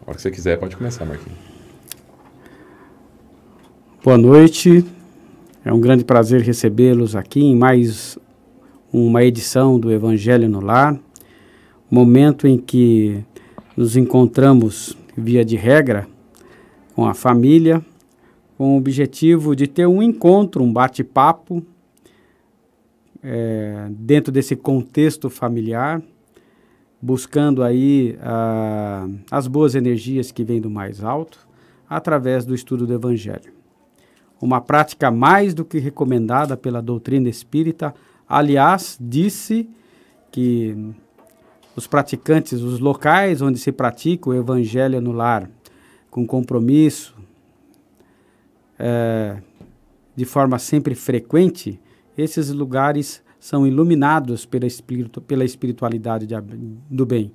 A hora que você quiser, pode começar, Marquinhos. Boa noite, é um grande prazer recebê-los aqui em mais uma edição do Evangelho no Lar, momento em que nos encontramos, via de regra, com a família, com o objetivo de ter um encontro, um bate-papo, dentro desse contexto familiar, buscando aí as boas energias que vêm do mais alto, através do estudo do Evangelho. Uma prática mais do que recomendada pela doutrina espírita. Aliás, disse que os praticantes, os locais onde se pratica o Evangelho no lar, com compromisso, de forma sempre frequente, esses lugares são iluminados pela espiritualidade do bem.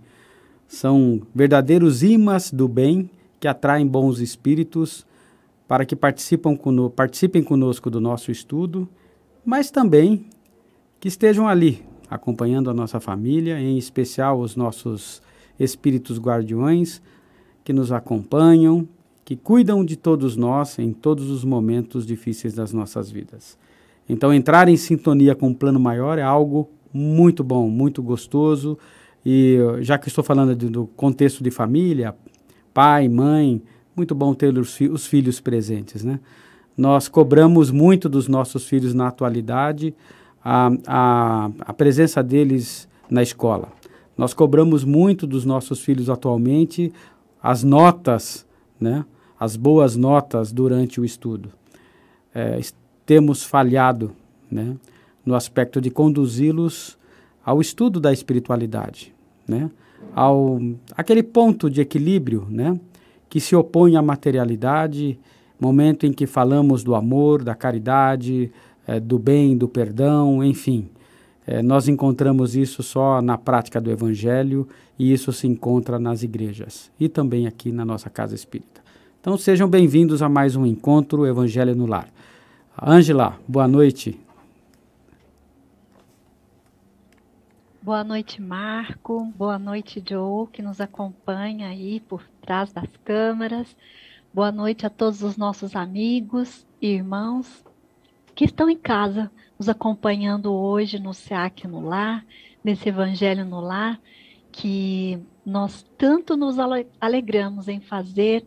São verdadeiros imãs do bem que atraem bons espíritos para que participem conosco do nosso estudo, mas também que estejam ali, acompanhando a nossa família, em especial os nossos espíritos guardiões, que nos acompanham, que cuidam de todos nós em todos os momentos difíceis das nossas vidas. Então, entrar em sintonia com o plano maior é algo muito bom, muito gostoso, e já que estou falando do contexto de família, pai, mãe, muito bom ter os filhos presentes, né? Nós cobramos muito dos nossos filhos na atualidade a presença deles na escola. Nós cobramos muito dos nossos filhos atualmente as notas, né? As boas notas durante o estudo. Temos falhado, né? No aspecto de conduzi-los ao estudo da espiritualidade, né? Aquele ponto de equilíbrio, né? Que se opõe à materialidade, momento em que falamos do amor, da caridade, do bem, do perdão, enfim. Nós encontramos isso só na prática do Evangelho, e isso se encontra nas igrejas e também aqui na nossa Casa Espírita. Então sejam bem-vindos a mais um encontro Evangelho no Lar. Ângela, boa noite. Boa noite, Marco. Boa noite, Joe, que nos acompanha aí por trás das câmeras. Boa noite a todos os nossos amigos e irmãos que estão em casa, nos acompanhando hoje no SEAC no Lar, nesse Evangelho no Lar, que nós tanto nos alegramos em fazer,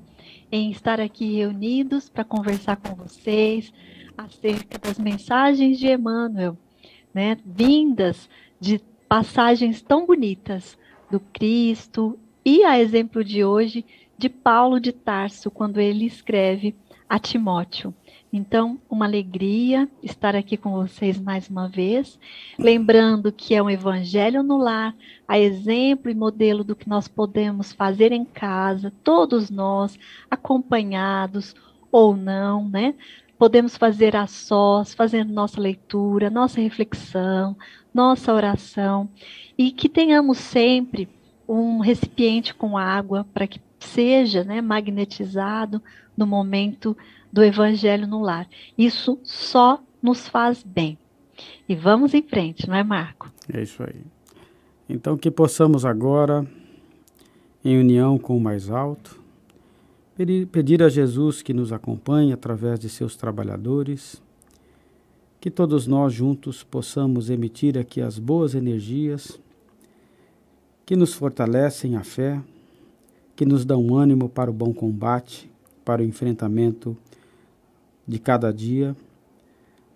em estar aqui reunidos para conversar com vocês acerca das mensagens de Emmanuel, né, vindas de passagens tão bonitas do Cristo, e a exemplo de hoje, de Paulo de Tarso, quando ele escreve a Timóteo. Então, uma alegria estar aqui com vocês mais uma vez, lembrando que é um Evangelho no Lar, a exemplo e modelo do que nós podemos fazer em casa, todos nós, acompanhados ou não, né? Podemos fazer a sós, fazendo nossa leitura, nossa reflexão, nossa oração, e que tenhamos sempre um recipiente com água para que seja, né, magnetizado no momento do Evangelho no Lar. Isso só nos faz bem. E vamos em frente, não é, Marco? É isso aí. Então, que possamos agora, em união com o mais alto, pedir a Jesus que nos acompanhe através de seus trabalhadores, que todos nós juntos possamos emitir aqui as boas energias que nos fortalecem a fé, que nos dão ânimo para o bom combate, para o enfrentamento de cada dia,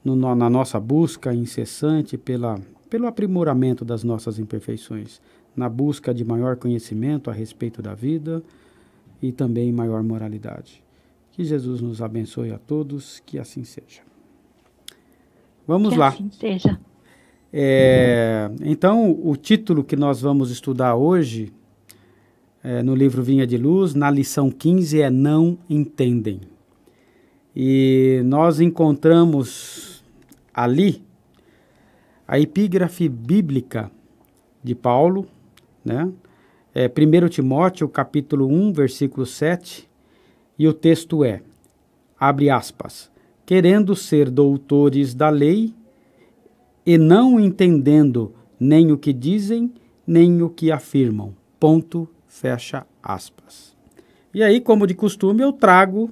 na nossa busca incessante pelo aprimoramento das nossas imperfeições, na busca de maior conhecimento a respeito da vida e também maior moralidade. Que Jesus nos abençoe a todos, que assim seja. Vamos lá. Que assim seja. Então, o título que nós vamos estudar hoje, no livro Vinha de Luz, na lição 15, é Não Entendem. E nós encontramos ali a epígrafe bíblica de Paulo, né? 1 Timóteo, capítulo 1, versículo 7, e o texto abre aspas, querendo ser doutores da lei e não entendendo nem o que dizem, nem o que afirmam. Ponto, fecha aspas. E aí, como de costume, eu trago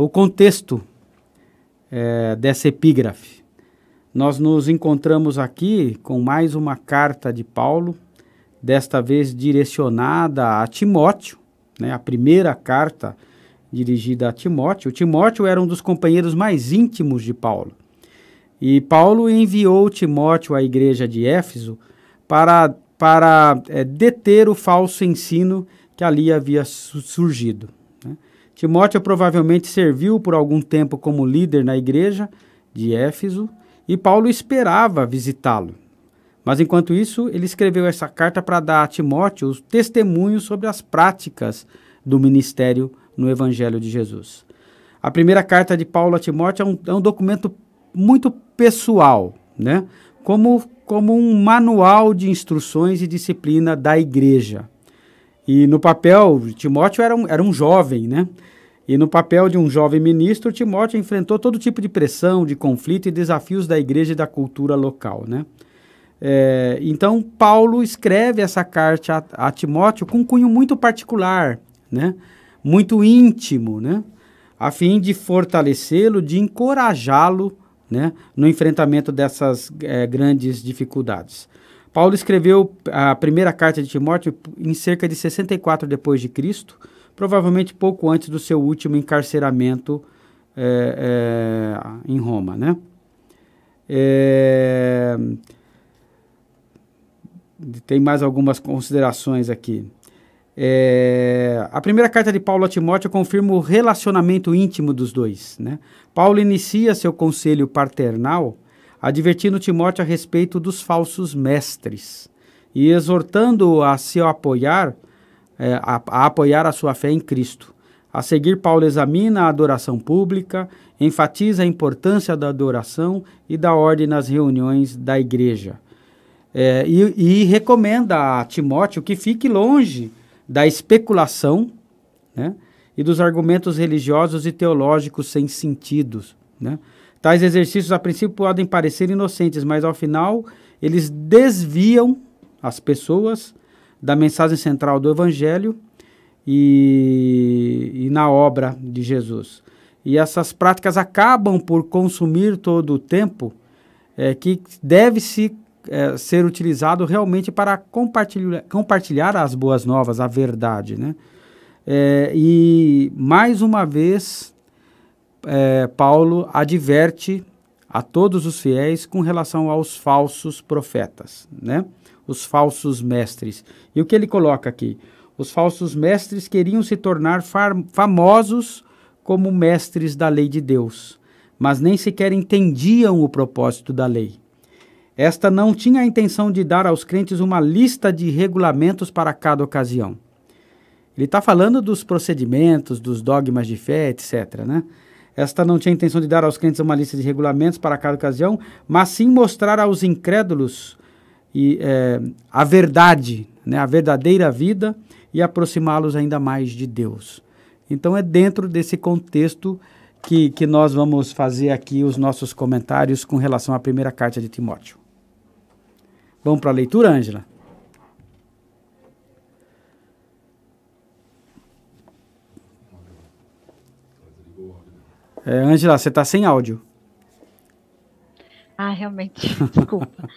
o contexto dessa epígrafe. Nós nos encontramos aqui com mais uma carta de Paulo, desta vez direcionada a Timóteo, né, a primeira carta dirigida a Timóteo. Timóteo era um dos companheiros mais íntimos de Paulo. E Paulo enviou Timóteo à igreja de Éfeso para deter o falso ensino que ali havia surgido, né? Timóteo provavelmente serviu por algum tempo como líder na igreja de Éfeso e Paulo esperava visitá-lo. Mas enquanto isso, ele escreveu essa carta para dar a Timóteo os testemunhos sobre as práticas do ministério no Evangelho de Jesus. A primeira carta de Paulo a Timóteo é um documento muito pessoal, né? Como um manual de instruções e disciplina da igreja. E no papel, Timóteo era um jovem, né? E no papel de um jovem ministro, Timóteo enfrentou todo tipo de pressão, de conflito e desafios da igreja e da cultura local, né? Então, Paulo escreve essa carta a Timóteo com um cunho muito particular, né? Muito íntimo, né? A fim de fortalecê-lo, de encorajá-lo, né, no enfrentamento dessas grandes dificuldades. Paulo escreveu a primeira carta de Timóteo em cerca de 64 depois de Cristo, provavelmente pouco antes do seu último encarceramento em Roma, né? Tem mais algumas considerações aqui. A primeira carta de Paulo a Timóteo confirma o relacionamento íntimo dos dois, né? Paulo inicia seu conselho paternal advertindo Timóteo a respeito dos falsos mestres e exortando-o a se apoiar, a apoiar a sua fé em Cristo. A seguir, Paulo examina a adoração pública, enfatiza a importância da adoração e da ordem nas reuniões da igreja. E recomenda a Timóteo que fique longe da especulação, né, e dos argumentos religiosos e teológicos sem sentido, né? Tais exercícios, a princípio, podem parecer inocentes, mas, ao final, eles desviam as pessoas da mensagem central do Evangelho e na obra de Jesus. E essas práticas acabam por consumir todo o tempo que deve-se ser utilizado realmente para compartilhar as boas novas, a verdade, né? E, mais uma vez, Paulo adverte a todos os fiéis com relação aos falsos profetas, né? Os falsos mestres. E o que ele coloca aqui? Os falsos mestres queriam se tornar famosos como mestres da lei de Deus, mas nem sequer entendiam o propósito da lei. Esta não tinha a intenção de dar aos crentes uma lista de regulamentos para cada ocasião. Ele está falando dos procedimentos, dos dogmas de fé, etc., né? Esta não tinha a intenção de dar aos crentes uma lista de regulamentos para cada ocasião, mas sim mostrar aos incrédulos a verdade, né? A verdadeira vida e aproximá-los ainda mais de Deus. Então é dentro desse contexto que nós vamos fazer aqui os nossos comentários com relação à primeira carta de Timóteo. Vamos para a leitura, Ângela? Ângela, você está sem áudio. Realmente, desculpa.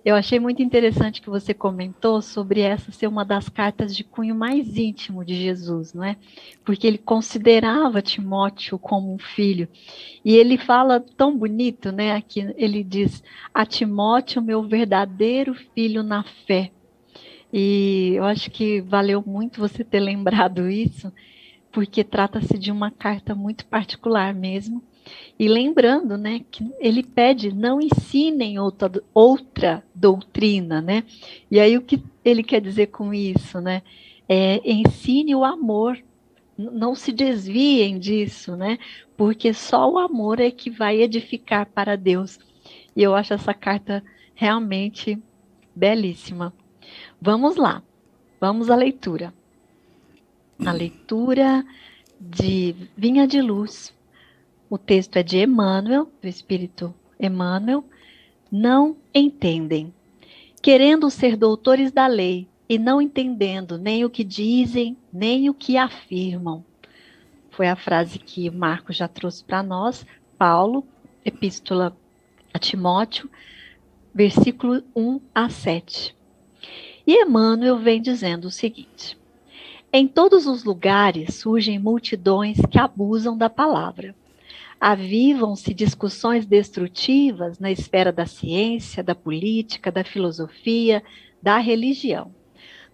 Eu achei muito interessante que você comentou sobre essa ser uma das cartas de cunho mais íntimo de Jesus, não é? Porque ele considerava Timóteo como um filho. E ele fala tão bonito, né? Aqui ele diz: a Timóteo, meu verdadeiro filho na fé. E eu acho que valeu muito você ter lembrado isso, porque trata-se de uma carta muito particular mesmo. E lembrando, né, que ele pede, não ensinem outra doutrina, né? E aí o que ele quer dizer com isso, né? Ensine o amor, não se desviem disso, né? Porque só o amor é que vai edificar para Deus. E eu acho essa carta realmente belíssima. Vamos lá, vamos à leitura. A leitura de Vinha de Luz. O texto é de Emmanuel, do Espírito Emmanuel. Não entendem. Querendo ser doutores da lei, e não entendendo nem o que dizem, nem o que afirmam. Foi a frase que Marcos já trouxe para nós, Paulo, Epístola a Timóteo, versículo 1 a 7. E Emmanuel vem dizendo o seguinte: em todos os lugares surgem multidões que abusam da palavra. Avivam-se discussões destrutivas na esfera da ciência, da política, da filosofia, da religião.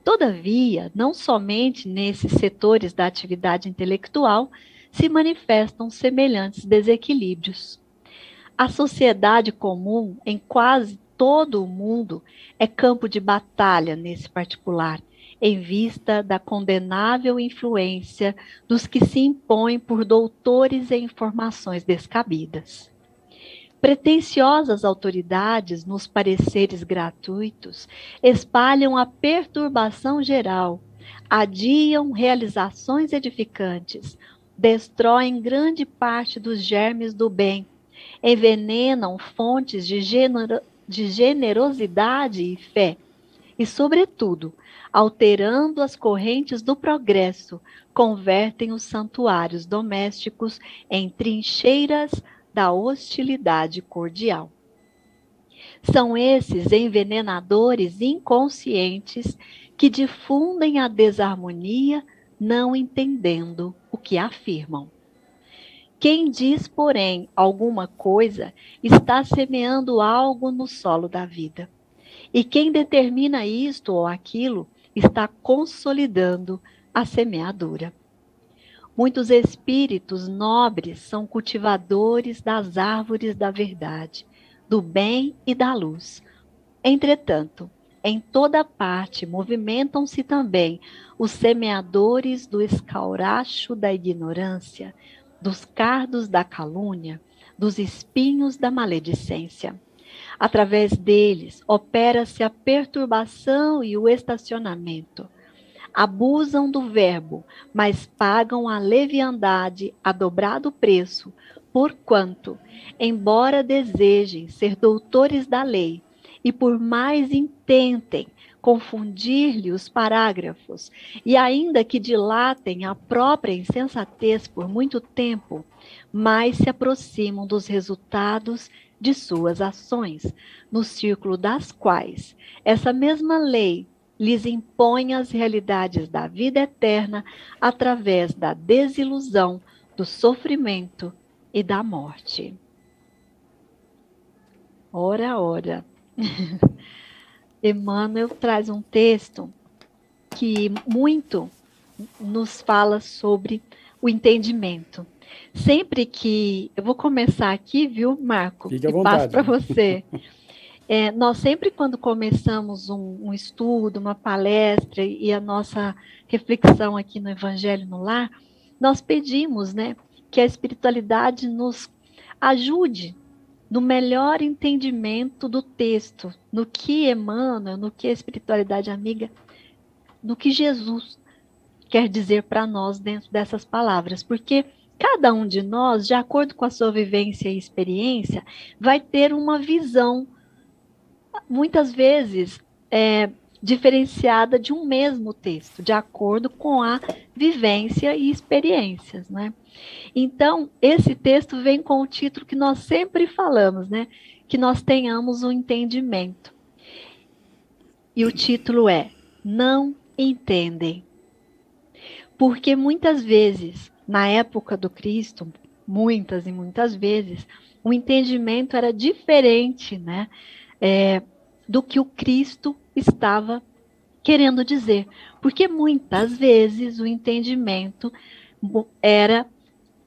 Todavia, não somente nesses setores da atividade intelectual se manifestam semelhantes desequilíbrios. A sociedade comum, em quase todo o mundo, é campo de batalha nesse particular, em vista da condenável influência dos que se impõem por doutores em informações descabidas. Pretensiosas autoridades, nos pareceres gratuitos, espalham a perturbação geral, adiam realizações edificantes, destroem grande parte dos germes do bem, envenenam fontes de generosidade e fé, e, sobretudo, alterando as correntes do progresso, convertem os santuários domésticos em trincheiras da hostilidade cordial. São esses envenenadores inconscientes que difundem a desarmonia, não entendendo o que afirmam. Quem diz, porém, alguma coisa, está semeando algo no solo da vida. E quem determina isto ou aquilo, está consolidando a semeadura. Muitos espíritos nobres são cultivadores das árvores da verdade, do bem e da luz. Entretanto, em toda parte movimentam-se também os semeadores do escauracho da ignorância, dos cardos da calúnia, dos espinhos da maledicência. Através deles, opera-se a perturbação e o estacionamento. Abusam do verbo, mas pagam a leviandade a dobrado preço, porquanto, embora desejem ser doutores da lei, e por mais intentem confundir-lhe os parágrafos, e ainda que dilatem a própria insensatez por muito tempo, mais se aproximam dos resultados de suas ações, no círculo das quais essa mesma lei lhes impõe as realidades da vida eterna através da desilusão, do sofrimento e da morte. Ora, ora. Emmanuel traz um texto que muito nos fala sobre o entendimento. Sempre que... Eu vou começar aqui, viu, Marco? Fique à e vontade. passo para você. Nós sempre, quando começamos um estudo, uma palestra e a nossa reflexão aqui no Evangelho no Lar, nós pedimos, né, que a espiritualidade nos ajude no melhor entendimento do texto, no que Emmanuel, no que a espiritualidade amiga, no que Jesus quer dizer para nós dentro dessas palavras, porque cada um de nós, de acordo com a sua vivência e experiência, vai ter uma visão, muitas vezes, diferenciada de um mesmo texto, de acordo com a vivência e experiências, né? Então, esse texto vem com o título que nós sempre falamos, né? Que nós tenhamos um entendimento. E o título é Não Entendem. Porque muitas vezes, na época do Cristo, muitas e muitas vezes, o entendimento era diferente, né? Do que o Cristo estava querendo dizer. Porque muitas vezes o entendimento era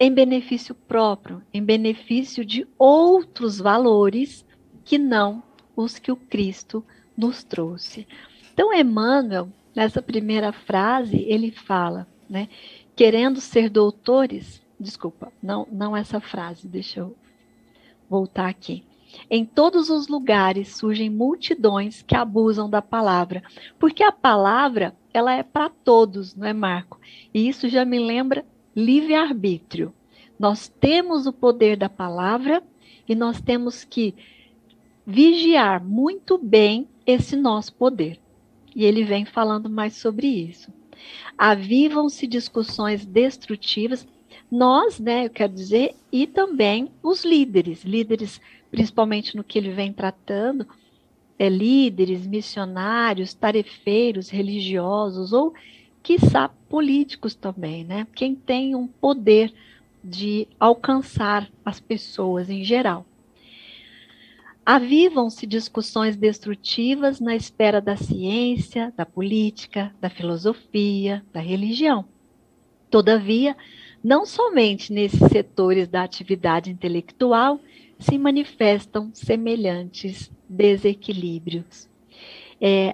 em benefício próprio, em benefício de outros valores que não os que o Cristo nos trouxe. Então, Emmanuel, nessa primeira frase, ele fala, né, querendo ser doutores, desculpa, não essa frase, deixa eu voltar aqui. Em todos os lugares surgem multidões que abusam da palavra, porque a palavra, ela é para todos, não é, Marco? E isso já me lembra livre-arbítrio. Nós temos o poder da palavra e nós temos que vigiar muito bem esse nosso poder. E ele vem falando mais sobre isso. Avivam-se discussões destrutivas, nós, né, eu quero dizer, e também os líderes, principalmente no que ele vem tratando, líderes, missionários, tarefeiros, religiosos, ou, quiçá, políticos também, né? Quem tem um poder de alcançar as pessoas em geral. Avivam-se discussões destrutivas na esfera da ciência, da política, da filosofia, da religião. Todavia, não somente nesses setores da atividade intelectual se manifestam semelhantes desequilíbrios.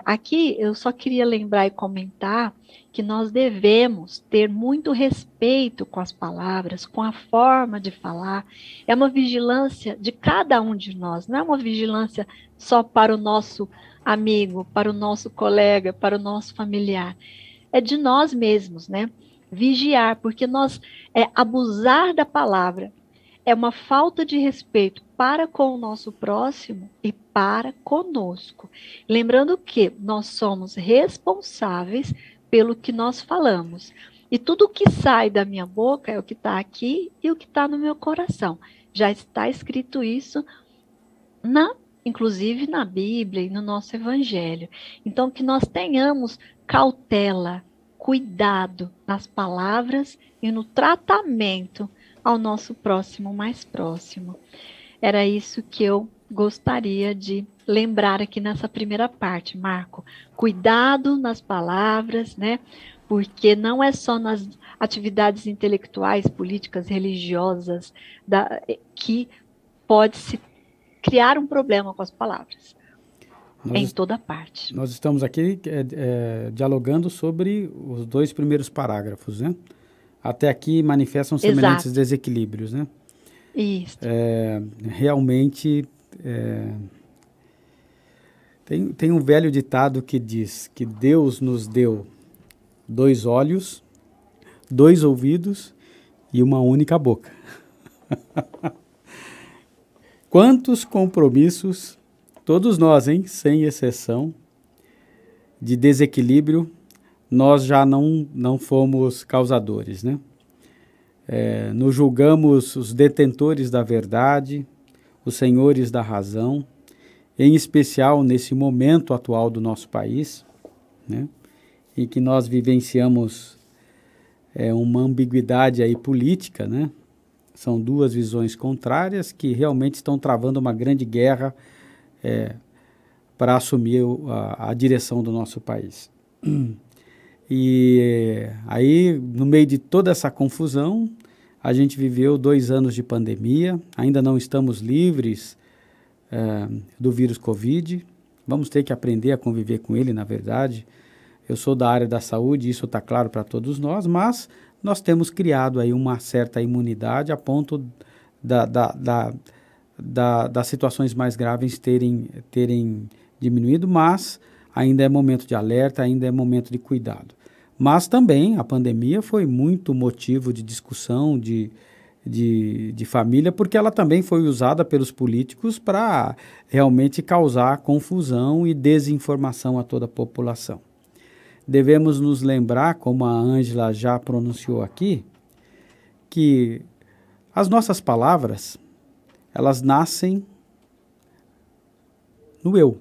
Aqui eu só queria lembrar e comentar que nós devemos ter muito respeito com as palavras, com a forma de falar. É uma vigilância de cada um de nós, não é uma vigilância só para o nosso amigo, para o nosso colega, para o nosso familiar. É de nós mesmos, né? Vigiar, porque abusar da palavra é uma falta de respeito para com o nosso próximo e para conosco. Lembrando que nós somos responsáveis pelo que nós falamos. E tudo que sai da minha boca é o que está aqui e o que está no meu coração. Já está escrito isso, inclusive na Bíblia e no nosso Evangelho. Então, que nós tenhamos cautela, cuidado nas palavras e no tratamento ao nosso próximo mais próximo. Era isso que eu gostaria de lembrar aqui nessa primeira parte, Marco. Cuidado nas palavras, né? Porque não é só nas atividades intelectuais, políticas, religiosas, que pode-se criar um problema com as palavras. Em toda parte. Nós estamos aqui dialogando sobre os 2 primeiros parágrafos, né? Até aqui manifestam semelhantes desequilíbrios, né? Isso. Realmente, tem um velho ditado que diz que Deus nos deu 2 olhos, 2 ouvidos e uma única boca. Quantos compromissos, todos nós, sem exceção, de desequilíbrio, nós já não fomos causadores, né? Nos julgamos os detentores da verdade, os senhores da razão, em especial nesse momento atual do nosso país, né? Em que nós vivenciamos uma ambiguidade aí política, né? São 2 visões contrárias que realmente estão travando uma grande guerra para assumir a direção do nosso país. E aí, no meio de toda essa confusão, a gente viveu 2 anos de pandemia, ainda não estamos livres do vírus Covid, vamos ter que aprender a conviver com ele, na verdade. Eu sou da área da saúde, isso está claro para todos nós, mas nós temos criado aí uma certa imunidade a ponto das situações mais graves terem diminuído, mas ainda é momento de alerta, ainda é momento de cuidado. Mas também a pandemia foi muito motivo de discussão de família, porque ela também foi usada pelos políticos para realmente causar confusão e desinformação a toda a população. Devemos nos lembrar, como a Ângela já pronunciou aqui, que as nossas palavras, elas nascem no eu.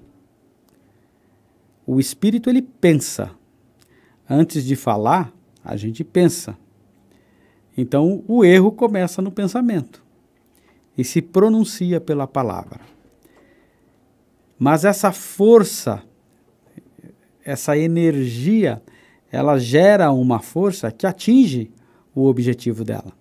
O espírito, ele pensa. Antes de falar, a gente pensa. Então, o erro começa no pensamento e se pronuncia pela palavra. Mas essa força, essa energia, ela gera uma força que atinge o objetivo dela.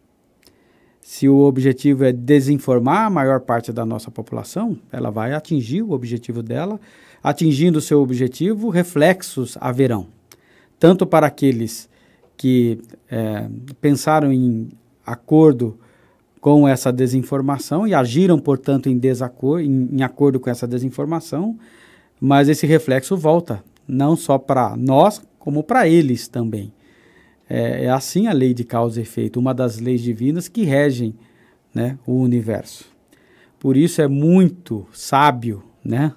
Se o objetivo é desinformar a maior parte da nossa população, ela vai atingir o objetivo dela. Atingindo o seu objetivo, reflexos haverão. Tanto para aqueles que pensaram em acordo com essa desinformação e agiram, portanto, em acordo com essa desinformação, mas esse reflexo volta, não só para nós, como para eles também. É assim a lei de causa e efeito, uma das leis divinas que regem, né, o universo. Por isso é muito sábio, né,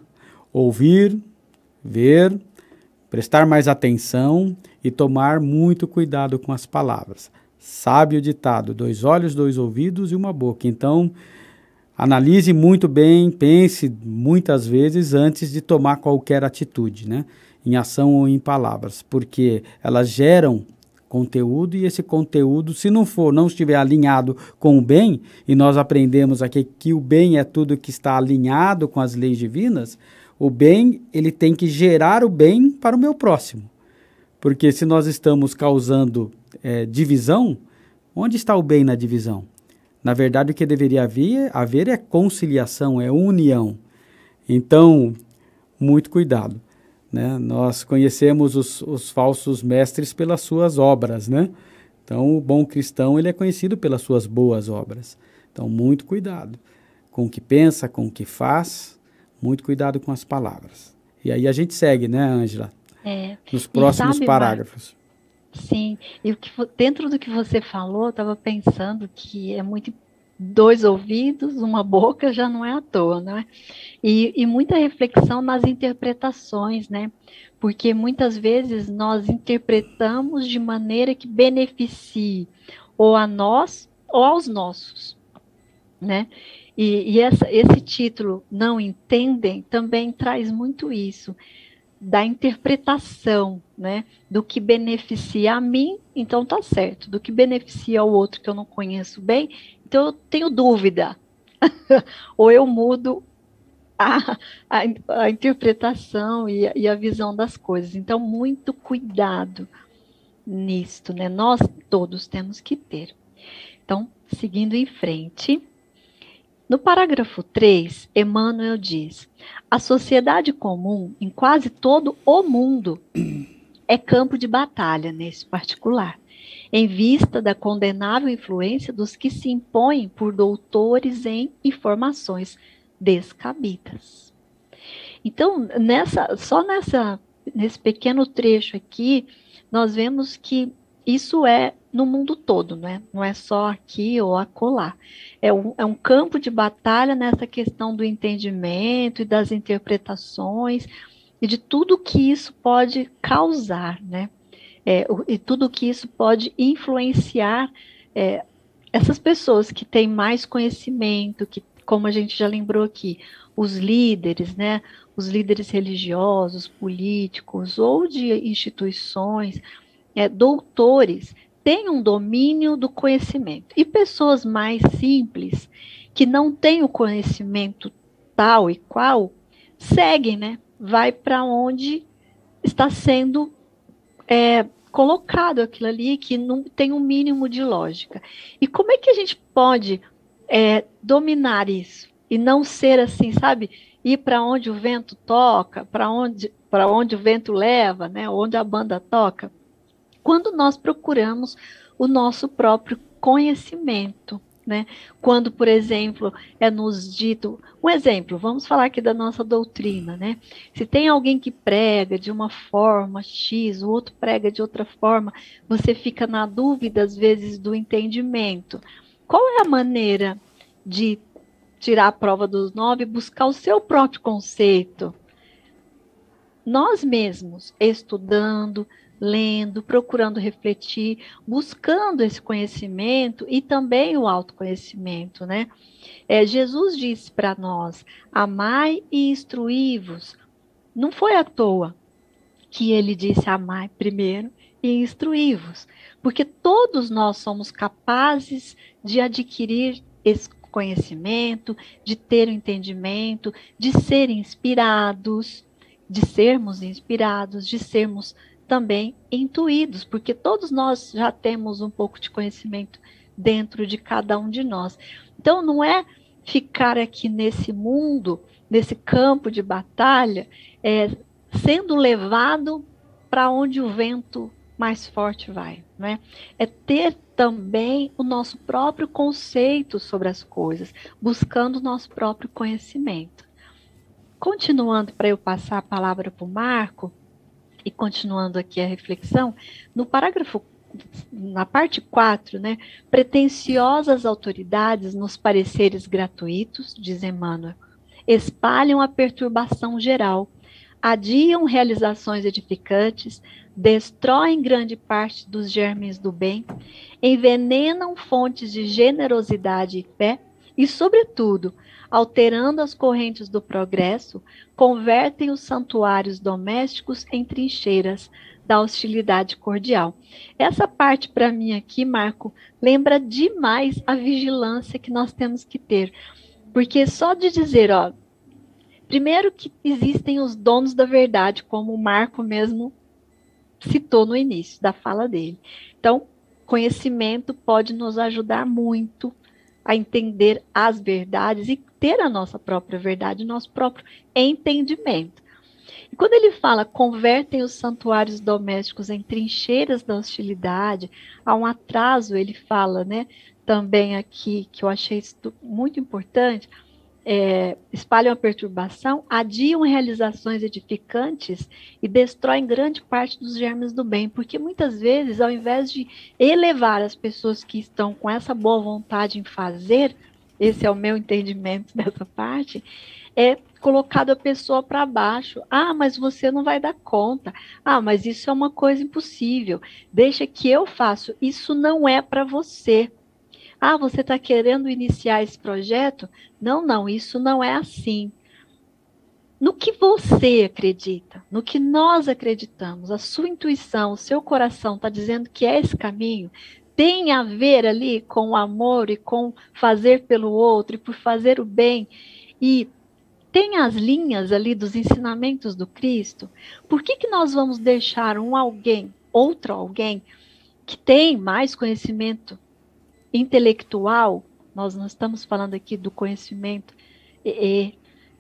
ouvir, ver, prestar mais atenção e tomar muito cuidado com as palavras. Sabe o ditado, 2 olhos, 2 ouvidos e uma boca. Então, analise muito bem, pense muitas vezes antes de tomar qualquer atitude, né? Em ação ou em palavras, porque elas geram conteúdo e esse conteúdo, se não estiver alinhado com o bem, e nós aprendemos aqui que o bem é tudo que está alinhado com as leis divinas, o bem, ele tem que gerar o bem para o meu próximo. Porque se nós estamos causando divisão, onde está o bem na divisão? Na verdade, o que deveria haver é conciliação, é união. Então, muito cuidado, né? Nós conhecemos os falsos mestres pelas suas obras, né? Então, o bom cristão ele é conhecido pelas suas boas obras. Então, muito cuidado com o que pensa, com o que faz, muito cuidado com as palavras. E aí a gente segue, né, Ângela? Nos próximos parágrafos. Sim, e dentro do que você falou, eu estava pensando que é muito 2 ouvidos, uma boca, já não é à toa, não é? E muita reflexão nas interpretações, né? Porque muitas vezes nós interpretamos de maneira que beneficie ou a nós ou aos nossos, né? E esse título, Não Entendem, também traz muito isso, da interpretação, né? Do que beneficia a mim, então tá certo. Do que beneficia o outro que eu não conheço bem, então eu tenho dúvida. Ou eu mudo a interpretação e a visão das coisas. Então, muito cuidado nisto, né? Nós todos temos que ter. Então, seguindo em frente, no parágrafo 3, Emmanuel diz: a sociedade comum, em quase todo o mundo, é campo de batalha nesse particular, em vista da condenável influência dos que se impõem por doutores em informações descabidas. Então, nesse pequeno trecho aqui, nós vemos que isso é no mundo todo, né? Não é só aqui ou acolá. É um campo de batalha nessa questão do entendimento e das interpretações e de tudo que isso pode causar, né? E tudo que isso pode influenciar essas pessoas que têm mais conhecimento, que, como a gente já lembrou aqui, os líderes, né? Os líderes religiosos, políticos ou de instituições, doutores, têm um domínio do conhecimento. E pessoas mais simples, que não têm o conhecimento tal e qual, seguem, né? Vai para onde está sendo colocado aquilo ali, que não tem um mínimo de lógica. E como é que a gente pode dominar isso? E não ser assim, sabe? Ir para onde o vento toca, para onde o vento leva, né? Onde a banda toca. Quando nós procuramos o nosso próprio conhecimento, né? Quando, por exemplo, é nos dito... Um exemplo, vamos falar aqui da nossa doutrina, né? Se tem alguém que prega de uma forma X, o outro prega de outra forma, você fica na dúvida, às vezes, do entendimento. Qual é a maneira de tirar a prova dos 9 e buscar o seu próprio conceito? Nós mesmos, estudando, lendo, procurando refletir, buscando esse conhecimento e também o autoconhecimento, né? Jesus disse para nós: amai e instruí-vos. Não foi à toa que ele disse: amai primeiro e instruí-vos, porque todos nós somos capazes de adquirir esse conhecimento, de ter o entendimento, de ser inspirados, de sermos inspirados, de sermos também intuídos, porque todos nós já temos um pouco de conhecimento dentro de cada um de nós. Então, não é ficar aqui nesse mundo, nesse campo de batalha, sendo levado para onde o vento mais forte vai, né? É ter também o nosso próprio conceito sobre as coisas, buscando o nosso próprio conhecimento. Continuando, para eu passar a palavra para o Marco, e continuando aqui a reflexão, no parágrafo, na parte 4, né, pretensiosas autoridades nos pareceres gratuitos, diz Emmanuel, espalham a perturbação geral, adiam realizações edificantes, destroem grande parte dos germes do bem, envenenam fontes de generosidade e fé e, sobretudo, alterando as correntes do progresso, convertem os santuários domésticos em trincheiras da hostilidade cordial. Essa parte, para mim aqui, Marco, lembra demais a vigilância que nós temos que ter. Porque só de dizer, ó, primeiro que existem os donos da verdade, como o Marco mesmo citou no início da fala dele. Então, conhecimento pode nos ajudar muito a entender as verdades e ter a nossa própria verdade, nosso próprio entendimento. E quando ele fala, convertem os santuários domésticos em trincheiras da hostilidade, há um atraso, ele fala, né, também aqui, que eu achei muito importante, espalham a perturbação, adiam realizações edificantes e destroem grande parte dos germes do bem, porque muitas vezes, ao invés de elevar as pessoas que estão com essa boa vontade em fazer, esse é o meu entendimento dessa parte, é colocado a pessoa para baixo. Ah, mas você não vai dar conta. Ah, mas isso é uma coisa impossível. Deixa que eu faço. Isso não é para você. Ah, você está querendo iniciar esse projeto? Não, não, isso não é assim. No que você acredita, no que nós acreditamos, a sua intuição, o seu coração está dizendo que é esse caminho, tem a ver ali com o amor e com fazer pelo outro e por fazer o bem, e tem as linhas ali dos ensinamentos do Cristo, por que nós vamos deixar outro alguém, que tem mais conhecimento intelectual? Nós não estamos falando aqui do conhecimento e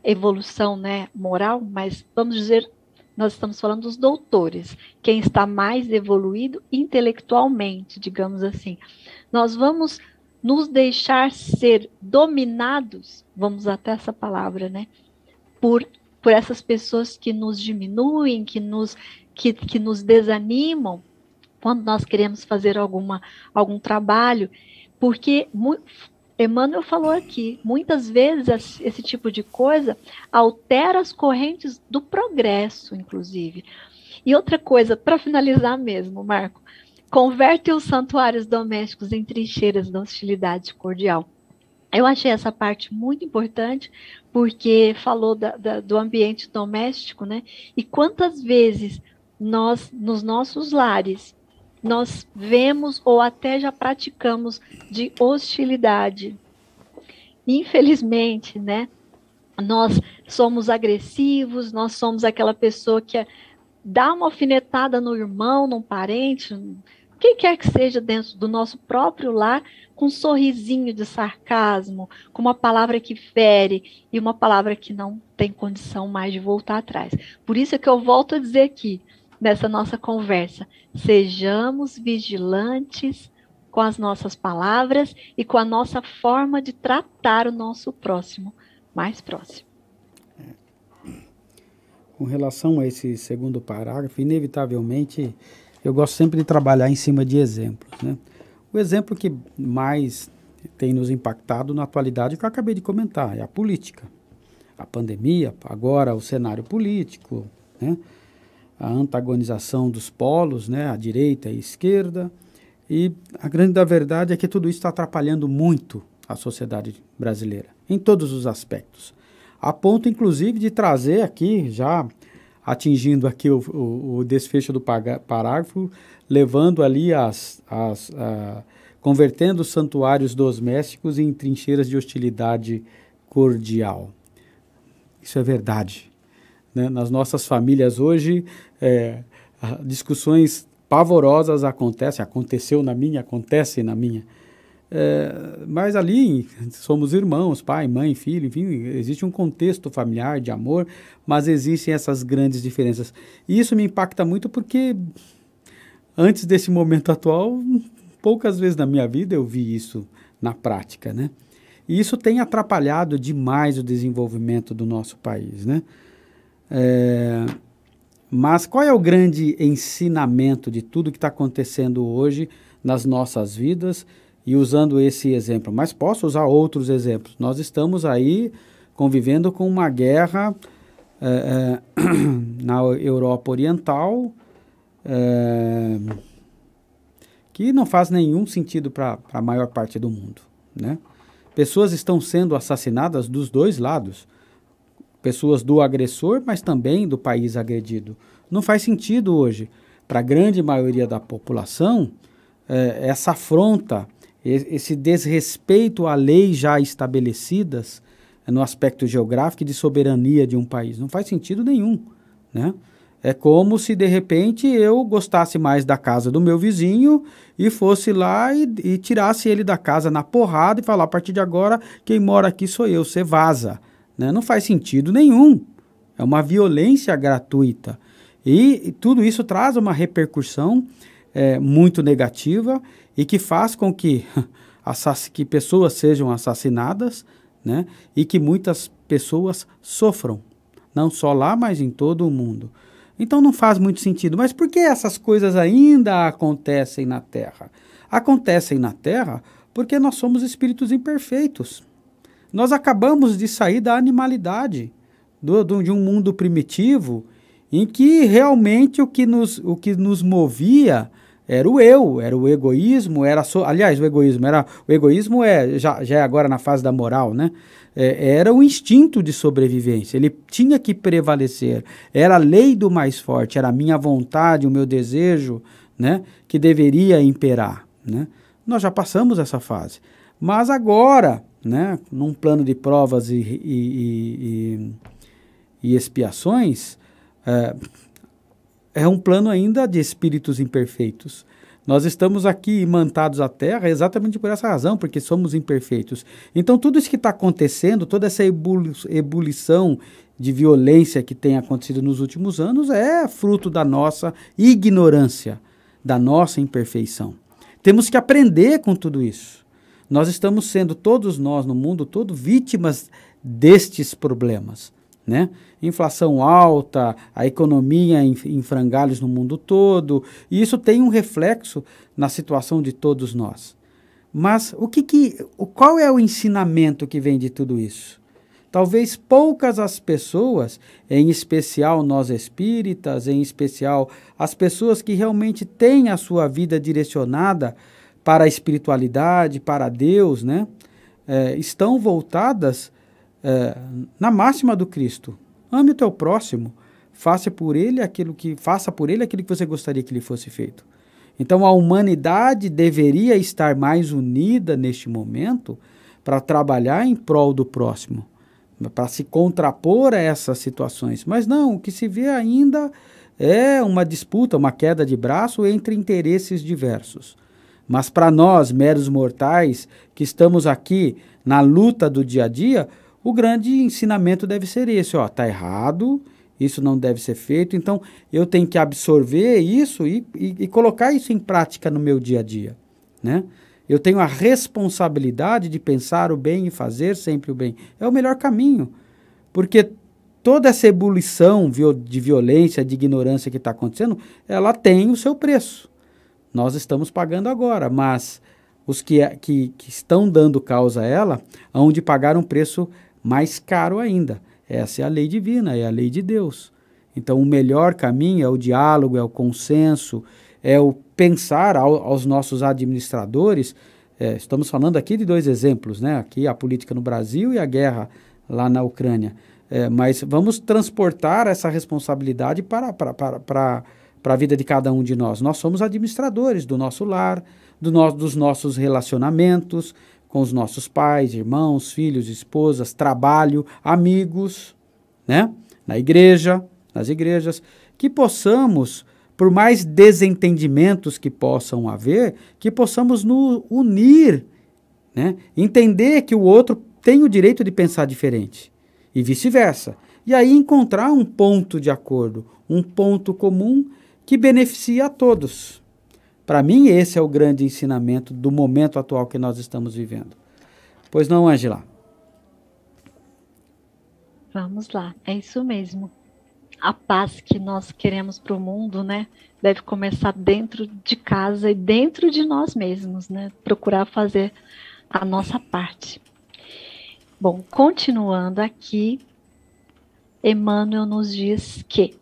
evolução, né, moral, mas vamos dizer, nós estamos falando dos doutores, quem está mais evoluído intelectualmente, digamos assim. Nós vamos nos deixar ser dominados, vamos até essa palavra, né, por essas pessoas que nos diminuem, que nos desanimam quando nós queremos fazer algum trabalho, porque Emmanuel falou aqui, muitas vezes esse tipo de coisa altera as correntes do progresso, inclusive. E outra coisa, para finalizar mesmo, Marco, converte os santuários domésticos em trincheiras da hostilidade cordial. Eu achei essa parte muito importante, porque falou do ambiente doméstico, né? E quantas vezes nós, nos nossos lares, nós vemos ou até já praticamos de hostilidade. Infelizmente, né? Nós somos agressivos, nós somos aquela pessoa que dá uma alfinetada no irmão, num parente, quem quer que seja dentro do nosso próprio lar, com um sorrisinho de sarcasmo, com uma palavra que fere e uma palavra que não tem condição mais de voltar atrás. Por isso é que eu volto a dizer aqui, nessa nossa conversa, sejamos vigilantes com as nossas palavras e com a nossa forma de tratar o nosso próximo, mais próximo. Com relação a esse segundo parágrafo, inevitavelmente, eu gosto sempre de trabalhar em cima de exemplos, né? O exemplo que mais tem nos impactado na atualidade, que eu acabei de comentar, é a política. A pandemia, agora o cenário político, né? A antagonização dos polos, né? A direita e a esquerda. E a grande verdade é que tudo isso está atrapalhando muito a sociedade brasileira, em todos os aspectos. A ponto, inclusive, de trazer aqui, já atingindo aqui o desfecho do parágrafo, levando ali convertendo os santuários domésticos em trincheiras de hostilidade cordial. Isso é verdade, né? Nas nossas famílias hoje, discussões pavorosas aconteceu na minha, acontece na minha. Mas ali somos irmãos, pai, mãe, filho, enfim, existe um contexto familiar de amor, mas existem essas grandes diferenças. E isso me impacta muito porque antes desse momento atual, poucas vezes na minha vida eu vi isso na prática, né? E isso tem atrapalhado demais o desenvolvimento do nosso país, né? Mas qual é o grande ensinamento de tudo que está acontecendo hoje nas nossas vidas? E usando esse exemplo, mas posso usar outros exemplos. Nós estamos aí convivendo com uma guerra na Europa Oriental, que não faz nenhum sentido para a maior parte do mundo, né? Pessoas estão sendo assassinadas dos dois lados. Pessoas do agressor, mas também do país agredido. Não faz sentido hoje, para a grande maioria da população, essa afronta, esse desrespeito a leis já estabelecidas no aspecto geográfico e de soberania de um país. Não faz sentido nenhum, né? É como se, de repente, eu gostasse mais da casa do meu vizinho e fosse lá e tirasse ele da casa na porrada e falar, a partir de agora, quem mora aqui sou eu, você vaza. Né? Não faz sentido nenhum. É uma violência gratuita. E tudo isso traz uma repercussão muito negativa e que faz com que pessoas sejam assassinadas, né? E que muitas pessoas sofram. Não só lá, mas em todo o mundo. Então não faz muito sentido. Mas por que essas coisas ainda acontecem na Terra? Acontecem na Terra porque nós somos espíritos imperfeitos. Nós acabamos de sair da animalidade, de um mundo primitivo, em que realmente o que nos movia era o eu, era o egoísmo, aliás, o egoísmo já é agora na fase da moral, né? Era o instinto de sobrevivência, ele tinha que prevalecer, era a lei do mais forte, era a minha vontade, o meu desejo, né, que deveria imperar, né? Nós já passamos essa fase, mas agora, né, num plano de provas e expiações, é um plano ainda de espíritos imperfeitos. Nós estamos aqui imantados à Terra exatamente por essa razão, porque somos imperfeitos. Então, tudo isso que está acontecendo, toda essa ebulição de violência que tem acontecido nos últimos anos é fruto da nossa ignorância, da nossa imperfeição. Temos que aprender com tudo isso. Nós estamos sendo, todos nós no mundo todo, vítimas destes problemas, né? Inflação alta, a economia em frangalhos no mundo todo, e isso tem um reflexo na situação de todos nós. Mas qual é o ensinamento que vem de tudo isso? Talvez poucas as pessoas, em especial nós espíritas, em especial as pessoas que realmente têm a sua vida direcionada para a espiritualidade, para Deus, né? Estão voltadas na máxima do Cristo. Ame o teu próximo, faça por ele aquilo que você gostaria que lhe fosse feito. Então a humanidade deveria estar mais unida neste momento para trabalhar em prol do próximo, para se contrapor a essas situações. Mas não, o que se vê ainda é uma disputa, uma queda de braço entre interesses diversos. Mas para nós, meros mortais, que estamos aqui na luta do dia a dia, o grande ensinamento deve ser esse, está errado, isso não deve ser feito, então eu tenho que absorver isso e colocar isso em prática no meu dia a dia, né? Eu tenho a responsabilidade de pensar o bem e fazer sempre o bem. É o melhor caminho, porque toda essa ebulição de violência, de ignorância que está acontecendo, ela tem o seu preço. Nós estamos pagando agora, mas os que estão dando causa a ela, hão de pagar um preço mais caro ainda. Essa é a lei divina, é a lei de Deus. Então, o melhor caminho é o diálogo, é o consenso, é o pensar aos nossos administradores. Estamos falando aqui de dois exemplos, né? Aqui a política no Brasil e a guerra lá na Ucrânia. Mas vamos transportar essa responsabilidade para a vida de cada um de nós. Nós somos administradores do nosso lar, dos nossos relacionamentos, com os nossos pais, irmãos, filhos, esposas, trabalho, amigos, né? Nas igrejas, que possamos, por mais desentendimentos que possam haver, que possamos nos unir, né? Entender que o outro tem o direito de pensar diferente e vice-versa. E aí encontrar um ponto de acordo, um ponto comum que beneficia a todos. Para mim, esse é o grande ensinamento do momento atual que nós estamos vivendo. Pois não, Ângela? Vamos lá, é isso mesmo. A paz que nós queremos para o mundo, né, deve começar dentro de casa e dentro de nós mesmos, né? Procurar fazer a nossa parte. Bom, continuando aqui, Emmanuel nos diz que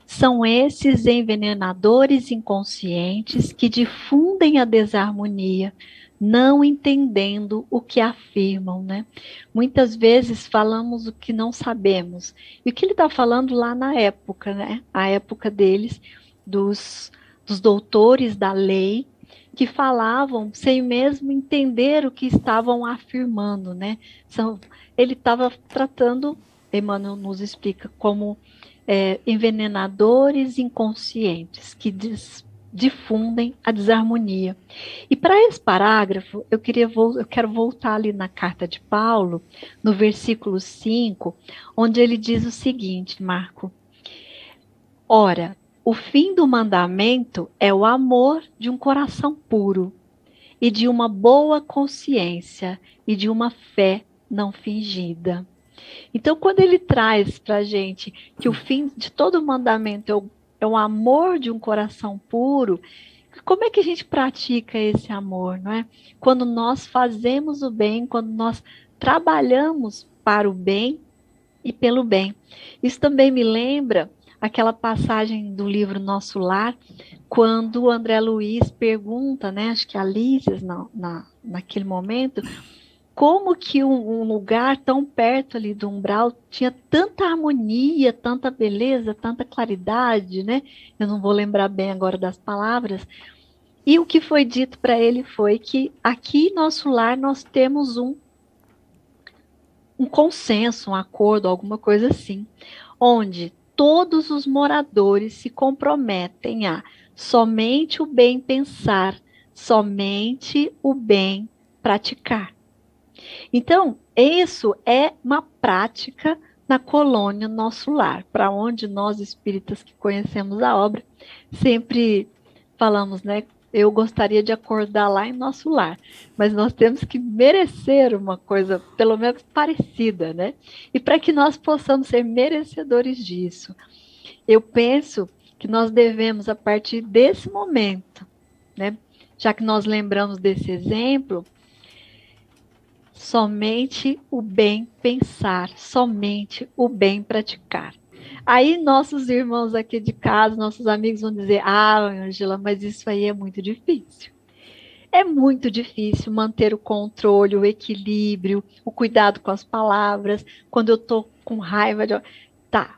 são esses envenenadores inconscientes que difundem a desarmonia, não entendendo o que afirmam, né? Muitas vezes falamos o que não sabemos. E o que ele está falando lá na época, né? A época deles, dos doutores da lei, que falavam sem mesmo entender o que estavam afirmando, né? Ele estava tratando, Emmanuel nos explica, como envenenadores inconscientes que difundem a desarmonia. E para esse parágrafo, eu quero voltar ali na carta de Paulo, no versículo 5, onde ele diz o seguinte, Marco: ora, o fim do mandamento é o amor de um coração puro e de uma boa consciência e de uma fé não fingida. Então, quando ele traz para a gente que o fim de todo mandamento é o amor de um coração puro, como é que a gente pratica esse amor, não é? Quando nós fazemos o bem, quando nós trabalhamos para o bem e pelo bem. Isso também me lembra aquela passagem do livro Nosso Lar, quando o André Luiz pergunta, né, acho que a Lízias, naquele momento, como que um lugar tão perto ali do umbral tinha tanta harmonia, tanta beleza, tanta claridade, né? Eu não vou lembrar bem agora das palavras. E o que foi dito para ele foi que aqui nosso lar nós temos um consenso, um acordo, alguma coisa assim, onde todos os moradores se comprometem a somente o bem pensar, somente o bem praticar. Então, isso é uma prática na colônia Nosso Lar, para onde nós espíritas que conhecemos a obra sempre falamos, né? Eu gostaria de acordar lá em Nosso Lar, mas nós temos que merecer uma coisa, pelo menos parecida, né? E para que nós possamos ser merecedores disso, eu penso que nós devemos, a partir desse momento, né? Já que nós lembramos desse exemplo, somente o bem pensar, somente o bem praticar. Aí nossos irmãos aqui de casa, nossos amigos vão dizer: ah, Ângela, mas isso aí é muito difícil. É muito difícil manter o controle, o equilíbrio, o cuidado com as palavras, quando eu estou com raiva de... Tá,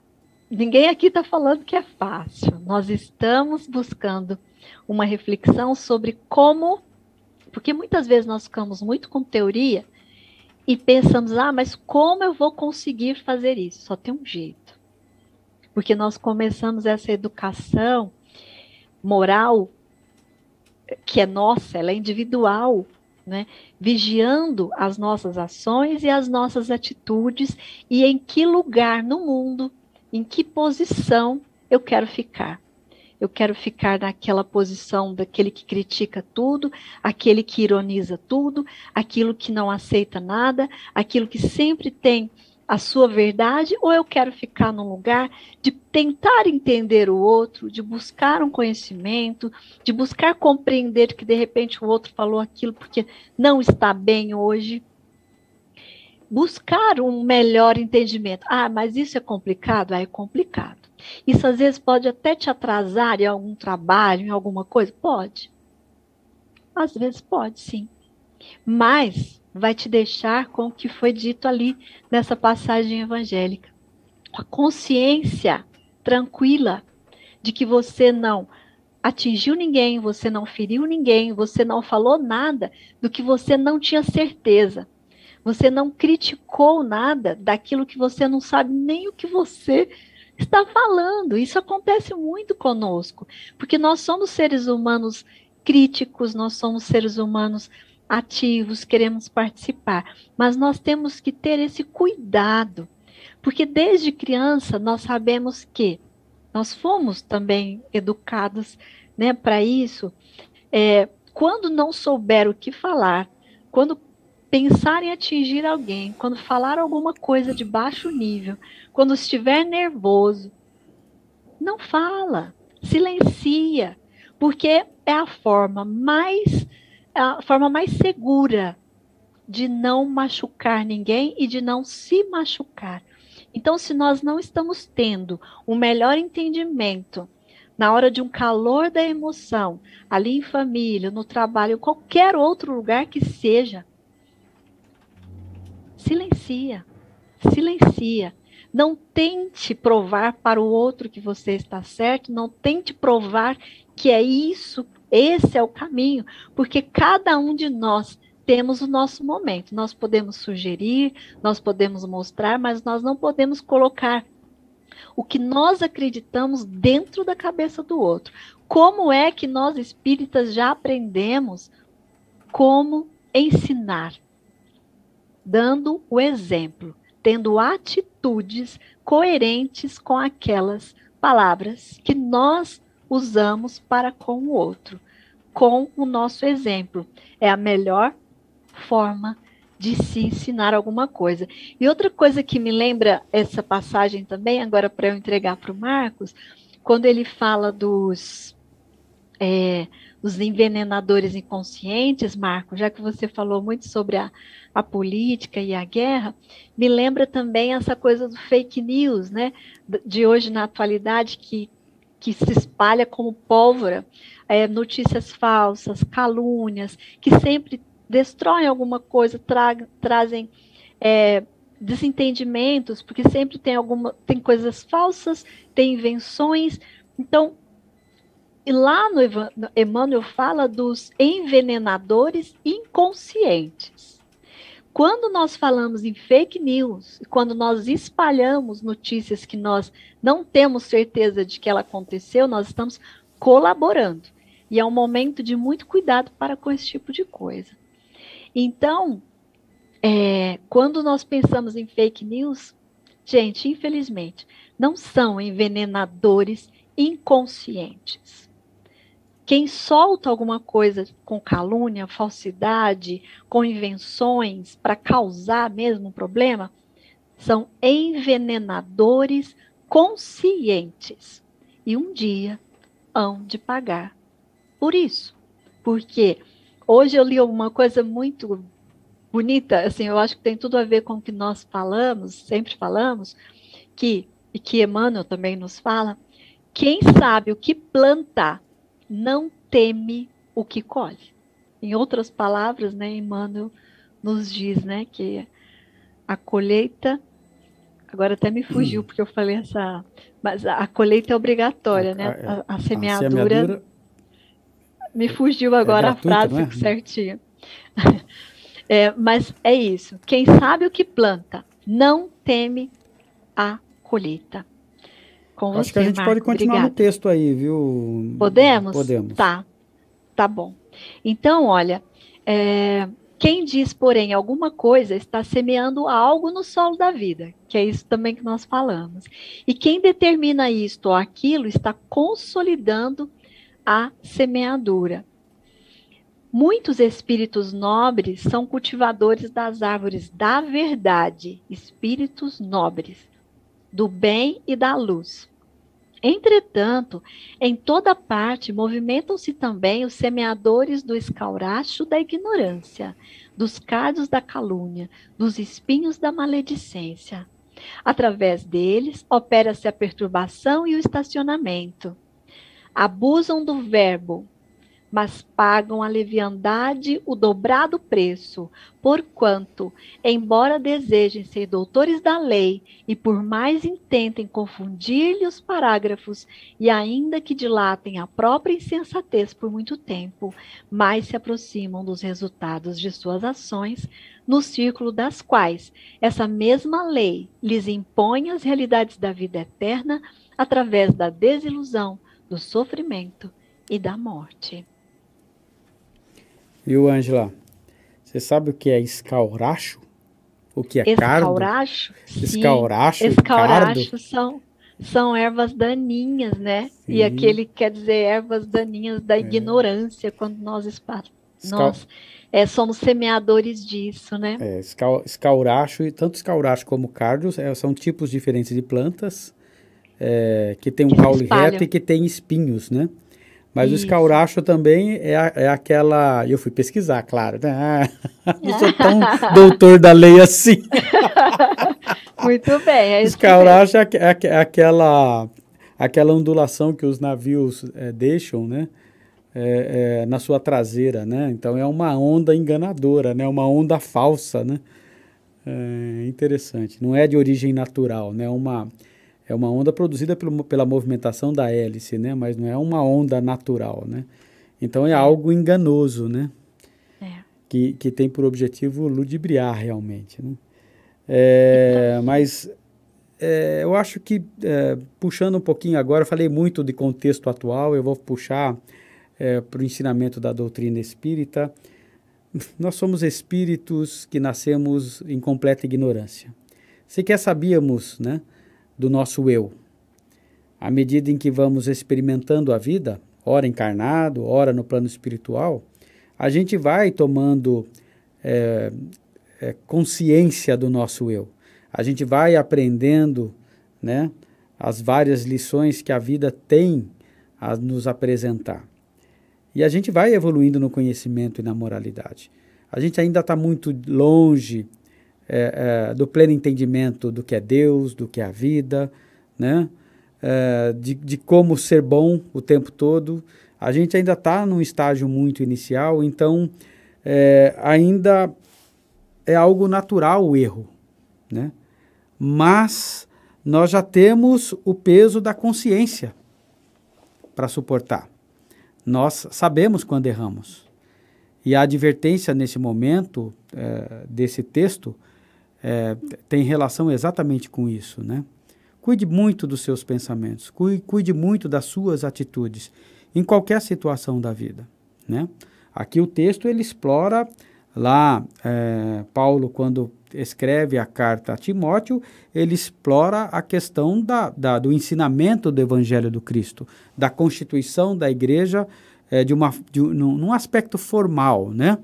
ninguém aqui está falando que é fácil. Nós estamos buscando uma reflexão sobre como... Porque muitas vezes nós ficamos muito com teoria e pensamos, ah, mas como eu vou conseguir fazer isso? Só tem um jeito. Porque nós começamos essa educação moral, que é nossa, ela é individual, né? Vigiando as nossas ações e as nossas atitudes e em que lugar no mundo, em que posição eu quero ficar. Eu quero ficar naquela posição daquele que critica tudo, aquele que ironiza tudo, aquilo que não aceita nada, aquilo que sempre tem a sua verdade, ou eu quero ficar num lugar de tentar entender o outro, de buscar um conhecimento, de buscar compreender que de repente o outro falou aquilo porque não está bem hoje. Buscar um melhor entendimento. Ah, mas isso é complicado? Ah, é complicado. Isso às vezes pode até te atrasar em algum trabalho, em alguma coisa? Pode. Às vezes pode, sim. Mas vai te deixar com o que foi dito ali nessa passagem evangélica. A consciência tranquila de que você não atingiu ninguém, você não feriu ninguém, você não falou nada do que você não tinha certeza. Você não criticou nada daquilo que você não sabe nem o que você está falando. Isso acontece muito conosco, porque nós somos seres humanos críticos, nós somos seres humanos ativos, queremos participar, mas nós temos que ter esse cuidado, porque desde criança nós sabemos que nós fomos também educados, né, para isso. Quando não souber o que falar, quando pensar em atingir alguém, quando falar alguma coisa de baixo nível, quando estiver nervoso, não fala, silencia, porque é a forma mais segura de não machucar ninguém e de não se machucar. Então, se nós não estamos tendo um melhor entendimento na hora de um calor da emoção, ali em família, no trabalho, qualquer outro lugar que seja, silencia, silencia. Não tente provar para o outro que você está certo, não tente provar que é isso, esse é o caminho, porque cada um de nós temos o nosso momento. Nós podemos sugerir, nós podemos mostrar, mas nós não podemos colocar o que nós acreditamos dentro da cabeça do outro. Como é que nós espíritas já aprendemos como ensinar? Dando o exemplo, tendo atitudes coerentes com aquelas palavras que nós usamos para com o outro, com o nosso exemplo. É a melhor forma de se ensinar alguma coisa. E outra coisa que me lembra essa passagem também, agora para eu entregar para o Marcos, quando ele fala dos envenenadores inconscientes, Marco, já que você falou muito sobre a política e a guerra, me lembra também essa coisa do fake news, né? De hoje na atualidade, que se espalha como pólvora, notícias falsas, calúnias, que sempre destroem alguma coisa, trazem desentendimentos, porque sempre tem coisas falsas, tem invenções. Então, e lá no Emmanuel fala dos envenenadores inconscientes. Quando nós falamos em fake news, quando nós espalhamos notícias que nós não temos certeza de que ela aconteceu, nós estamos colaborando. E é um momento de muito cuidado para com esse tipo de coisa. Então, quando nós pensamos em fake news, gente, infelizmente, não são envenenadores inconscientes. Quem solta alguma coisa com calúnia, falsidade, com invenções para causar mesmo um problema, são envenenadores conscientes. E um dia hão de pagar por isso. Porque hoje eu li alguma coisa muito bonita, assim, eu acho que tem tudo a ver com o que nós falamos, sempre falamos, e que Emmanuel também nos fala, quem sabe o que planta não teme o que colhe. Em outras palavras, né, Emmanuel nos diz, né, que a colheita, agora até me fugiu porque eu falei mas a colheita é obrigatória, né? A semeadura me fugiu agora gratuita, a frase certinha. Mas é isso. Quem sabe o que planta não teme a colheita. Com Acho você, que a gente Marco, pode continuar obrigada. no texto aí, viu? Podemos? Podemos. Tá bom. Então, olha, quem diz, porém, alguma coisa está semeando algo no solo da vida, que é isso também que nós falamos. E quem determina isto ou aquilo está consolidando a semeadura. Muitos espíritos nobres são cultivadores das árvores da verdade, espíritos nobres, do bem e da luz. Entretanto, em toda parte movimentam-se também os semeadores do escauracho da ignorância, dos cardos da calúnia, dos espinhos da maledicência. Através deles, opera-se a perturbação e o estacionamento. Abusam do verbo, mas pagam a leviandade o dobrado preço, porquanto, embora desejem ser doutores da lei e por mais intentem confundir-lhe os parágrafos e ainda que dilatem a própria insensatez por muito tempo, mais se aproximam dos resultados de suas ações, no círculo das quais essa mesma lei lhes impõe as realidades da vida eterna através da desilusão, do sofrimento e da morte. Viu, Ângela? Você sabe o que é escauracho? O que é cardo? Escauracho? Escauracho, escauracho são ervas daninhas, né? Sim. E aquele quer dizer ervas daninhas da ignorância, quando nós somos semeadores disso, né? Escauracho, e tanto escauracho como cardo são tipos diferentes de plantas que tem um caule reto e que tem espinhos, né? Mas o Isso. escauracho também é aquela. Eu fui pesquisar, claro, né? Não sou tão doutor da lei assim. Muito bem, é isso mesmo. Escauracho é aquela ondulação que os navios deixam, né? Na sua traseira, né? Então é uma onda enganadora, né? Uma onda falsa, né? É interessante. Não é de origem natural, né? É uma onda produzida pela movimentação da hélice, né? Mas não é uma onda natural, né? Então é É, algo enganoso, né? é. Que tem por objetivo ludibriar realmente, né? E também. Mas eu acho que, puxando um pouquinho agora, eu falei muito de contexto atual, eu vou puxar para o ensinamento da doutrina espírita. Nós somos espíritos que nascemos em completa ignorância. Sequer sabíamos, né, do nosso eu. À medida em que vamos experimentando a vida, ora encarnado, ora no plano espiritual, a gente vai tomando é, consciência do nosso eu. A gente vai aprendendo, né, as várias lições que a vida tem a nos apresentar. E a gente vai evoluindo no conhecimento e na moralidade. A gente ainda está muito longe do pleno entendimento do que é Deus, do que é a vida, né? De como ser bom o tempo todo. A gente ainda está num estágio muito inicial, então ainda é algo natural o erro, né? Mas nós já temos o peso da consciência para suportar. Nós sabemos quando erramos. E a advertência nesse momento desse texto tem relação exatamente com isso, né? Cuide muito dos seus pensamentos, cuide muito das suas atitudes, em qualquer situação da vida, né? Aqui o texto ele explora lá, Paulo, quando escreve a carta a Timóteo, ele explora a questão do ensinamento do Evangelho do Cristo, da constituição da igreja num aspecto formal, né?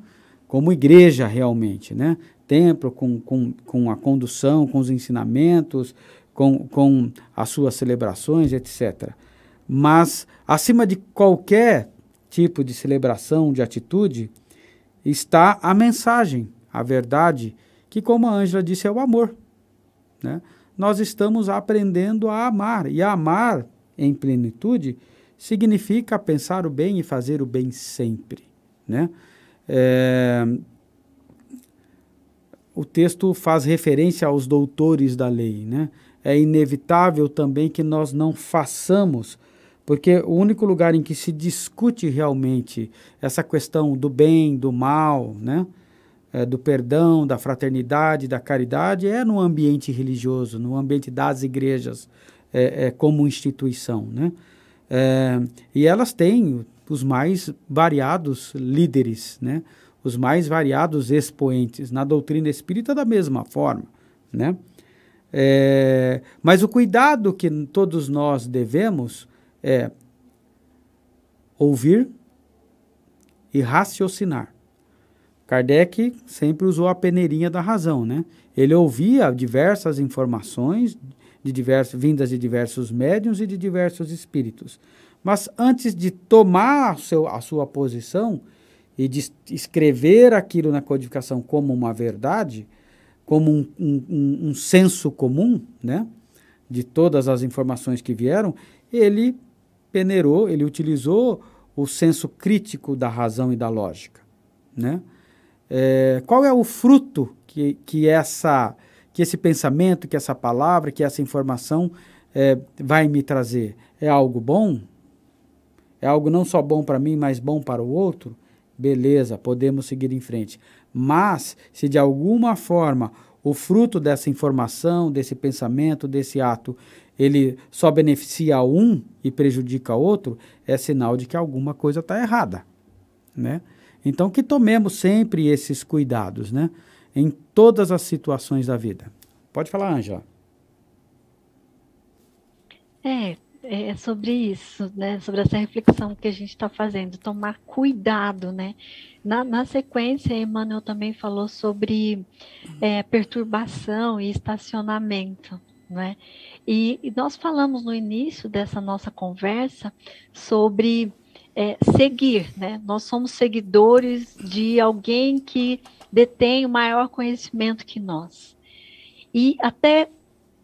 Como igreja realmente, né? Templo com a condução, com os ensinamentos, com as suas celebrações, etc. Mas, acima de qualquer tipo de celebração, de atitude, está a mensagem, a verdade, que, como a Ângela disse, é o amor, né? Nós estamos aprendendo a amar, e a amar em plenitude significa pensar o bem e fazer o bem sempre, né? O texto faz referência aos doutores da lei, né? É inevitável também que nós não façamos, porque o único lugar em que se discute realmente essa questão do bem, do mal, né? Do perdão, da fraternidade, da caridade, é no ambiente religioso, no ambiente das igrejas, como instituição, né? E elas têm os mais variados líderes, né? Os mais variados expoentes. Na doutrina espírita, da mesma forma, né? Mas o cuidado que todos nós devemos é ouvir e raciocinar. Kardec sempre usou a peneirinha da razão, né? Ele ouvia diversas informações vindas de diversos médiuns e de diversos espíritos. Mas antes de tomar a sua posição e de escrever aquilo na codificação como uma verdade, como um senso comum, né, de todas as informações que vieram, ele peneirou, ele utilizou o senso crítico da razão e da lógica, né? Qual é o fruto que esse pensamento, que essa palavra, que essa informação vai me trazer? É algo bom? É algo não só bom para mim, mas bom para o outro? Beleza, podemos seguir em frente. Mas, se de alguma forma o fruto dessa informação, desse pensamento, desse ato, ele só beneficia um e prejudica outro, é sinal de que alguma coisa está errada, né? Então, que tomemos sempre esses cuidados, né? Em todas as situações da vida. Pode falar, Ângela. É sobre isso, né? Sobre essa reflexão que a gente está fazendo, tomar cuidado, né? Na sequência, Emmanuel também falou sobre perturbação e estacionamento, né? E nós falamos no início dessa nossa conversa sobre seguir, né? Nós somos seguidores de alguém que detém o maior conhecimento que nós. E até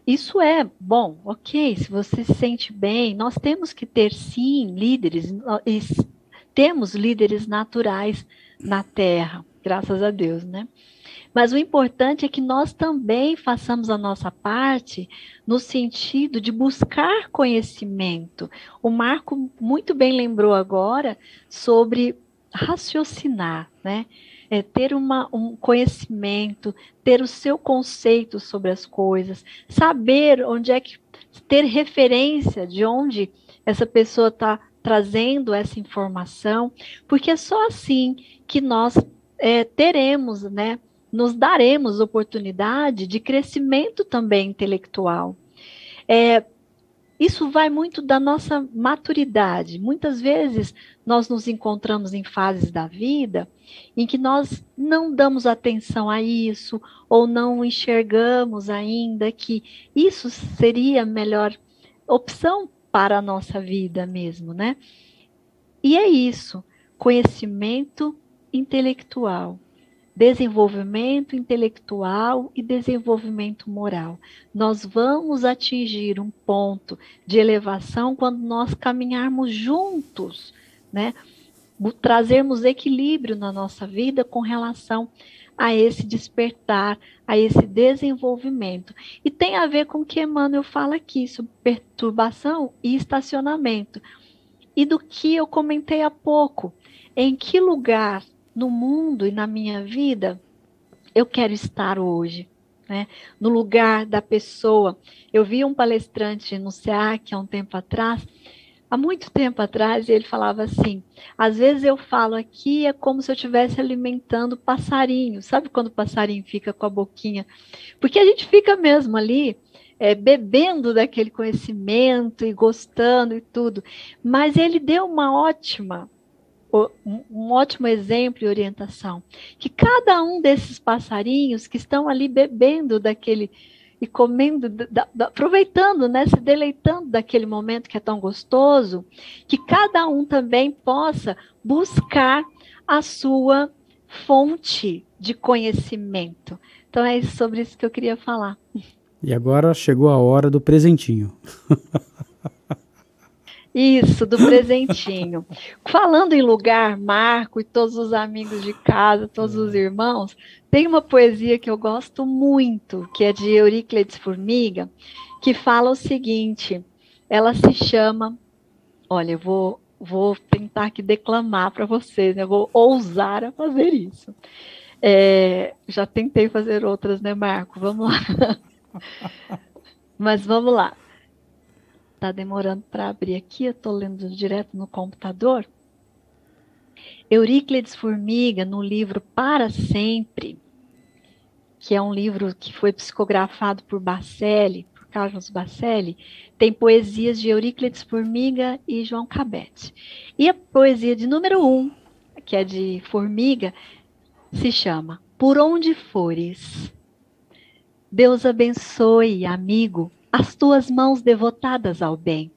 isso é bom, ok, se você se sente bem, nós temos que ter, sim, líderes, e temos líderes naturais na Terra, graças a Deus, né? Mas o importante é que nós também façamos a nossa parte no sentido de buscar conhecimento. O Marco muito bem lembrou agora sobre raciocinar, né? Ter um conhecimento, ter o seu conceito sobre as coisas, saber onde é que, ter referência de onde essa pessoa está trazendo essa informação, porque é só assim que nós teremos, né? Nos daremos oportunidade de crescimento também intelectual. Isso vai muito da nossa maturidade. Muitas vezes nós nos encontramos em fases da vida em que nós não damos atenção a isso, ou não enxergamos ainda que isso seria a melhor opção para a nossa vida mesmo, né? E é isso, conhecimento intelectual. Desenvolvimento intelectual e desenvolvimento moral. Nós vamos atingir um ponto de elevação quando nós caminharmos juntos, né? Trazermos equilíbrio na nossa vida com relação a esse despertar, a esse desenvolvimento. E tem a ver com o que Emmanuel fala aqui, sobre perturbação e estacionamento. E do que eu comentei há pouco, em que lugar no mundo e na minha vida eu quero estar hoje, né? No lugar da pessoa. Eu vi um palestrante no SEAC há um tempo atrás, há muito tempo atrás, e ele falava assim, às vezes eu falo aqui, é como se eu estivesse alimentando passarinho. Sabe quando o passarinho fica com a boquinha? Porque a gente fica mesmo ali, bebendo daquele conhecimento e gostando e tudo. Mas ele deu um ótimo exemplo e orientação, que cada um desses passarinhos que estão ali bebendo daquele e comendo, aproveitando, né, se deleitando daquele momento que é tão gostoso, que cada um também possa buscar a sua fonte de conhecimento. Então é sobre isso que eu queria falar. E agora chegou a hora do presentinho. Isso, do presentinho. Falando em lugar, Marco e todos os amigos de casa, todos os irmãos, tem uma poesia que eu gosto muito, que é de Euríclides Formiga, que fala o seguinte, ela se chama, olha, eu vou tentar aqui declamar para vocês, né? Eu vou ousar a fazer isso. Já tentei fazer outras, né, Marco? Vamos lá. Mas vamos lá. Está demorando para abrir aqui, eu estou lendo direto no computador. Euríclides Formiga, no livro Para Sempre, que é um livro que foi psicografado por Bacelli, por Carlos Bacelli, tem poesias de Euríclides Formiga e João Cabete. E a poesia de número 1, que é de Formiga, se chama Por Onde Fores. Deus abençoe, amigo, as tuas mãos devotadas ao bem,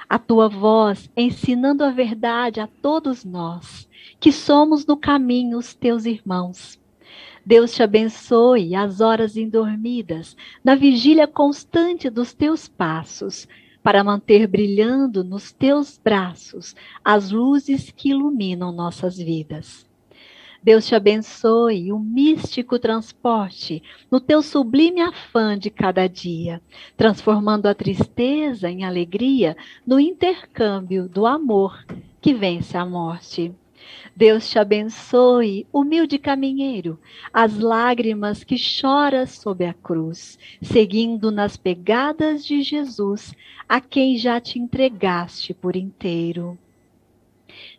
a tua voz ensinando a verdade a todos nós, que somos no caminho os teus irmãos. Deus te abençoe as horas indormidas, na vigília constante dos teus passos, para manter brilhando nos teus braços as luzes que iluminam nossas vidas. Deus te abençoe o místico transporte no teu sublime afã de cada dia, transformando a tristeza em alegria no intercâmbio do amor que vence a morte. Deus te abençoe, humilde caminheiro, as lágrimas que choras sob a cruz, seguindo nas pegadas de Jesus, a quem já te entregaste por inteiro.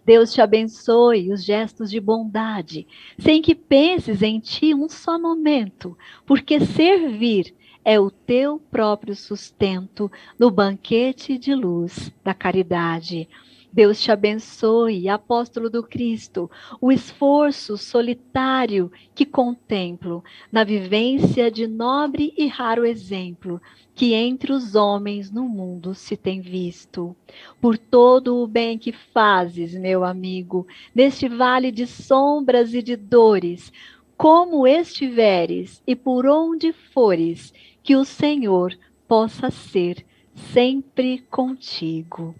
Deus te abençoe os gestos de bondade, sem que penses em ti um só momento, porque servir é o teu próprio sustento no banquete de luz da caridade. Deus te abençoe, apóstolo do Cristo, o esforço solitário que contemplo na vivência de nobre e raro exemplo que entre os homens no mundo se tem visto. Por todo o bem que fazes, meu amigo, neste vale de sombras e de dores, como estiveres e por onde fores, que o Senhor possa ser sempre contigo.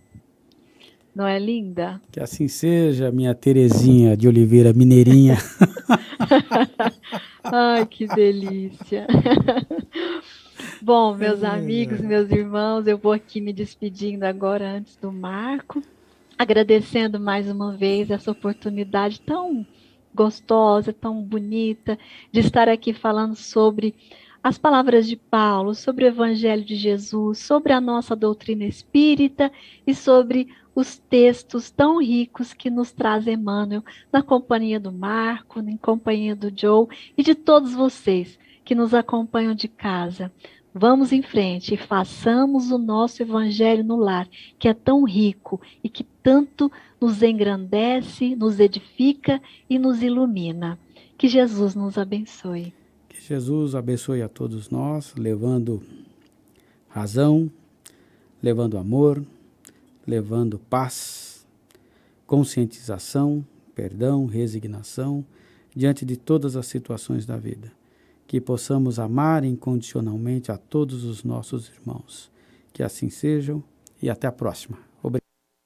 Não é linda? Que assim seja, minha Terezinha de Oliveira Mineirinha. Ai, que delícia. Bom, meus amigos, meus irmãos, eu vou aqui me despedindo agora antes do Marco, agradecendo mais uma vez essa oportunidade tão gostosa, tão bonita, de estar aqui falando sobre as palavras de Paulo, sobre o Evangelho de Jesus, sobre a nossa doutrina espírita e sobre os textos tão ricos que nos traz Emmanuel, na companhia do Marco, em companhia do Joe e de todos vocês que nos acompanham de casa. Vamos em frente e façamos o nosso Evangelho no lar, que é tão rico e que tanto nos engrandece, nos edifica e nos ilumina. Que Jesus nos abençoe. Que Jesus abençoe a todos nós, levando razão, levando amor, levando paz, conscientização, perdão, resignação, diante de todas as situações da vida. Que possamos amar incondicionalmente a todos os nossos irmãos. Que assim sejam e até a próxima.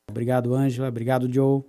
Obrigado, Ângela. Obrigado, Joe.